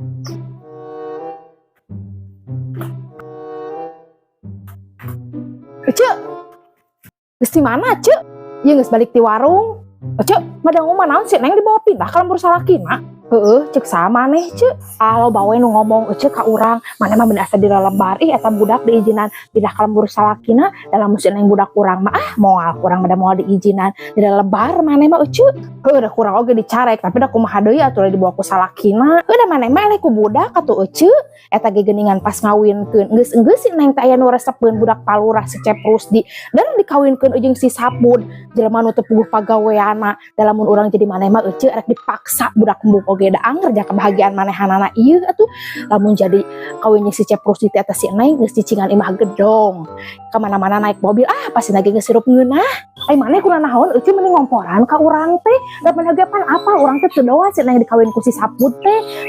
Cek, geus di mana cek? Ieu geus balik ti warung. Cek, madang omah naon sih neng dibawa pindah ka lembur salakina? Cek sama nih cek. Alo bawe nu ngomong cek ka urang, mana mah bener asa di lembar ih eta budak diizinan pindah ka lembur salakina dalam musim neng budak kurang mah moal kurang mah moal diizinan di lebar mana mah cek. Udah kurang oge dicarek tapi da kumaha deui atuh dibawa ku salakina. Udah mana mah eleh ku budak atuh cek. Eta ge geuningan pas ngawinkeun geus si neng teh aya nu resepkeun budak palurah si Ceprus di dan dikawinkeun jeung si Sapud jelema nu teu puguh pagaweana dalam mun urang jadi mana mah cek rek dipaksa budak embung oge da anger ja kebahagiaan manehanana ieu atuh lamun jadi kawin si Ceprus di eta si neng geus cicingan imah gedong ka mana-mana naik mobil pasti lagi geus sirup ngeunah ai maneh kurang naon eueuh mending ngomporan ka urang teh da menagapan apa urang teh teu doa si neng dikawin ku si Sapud teh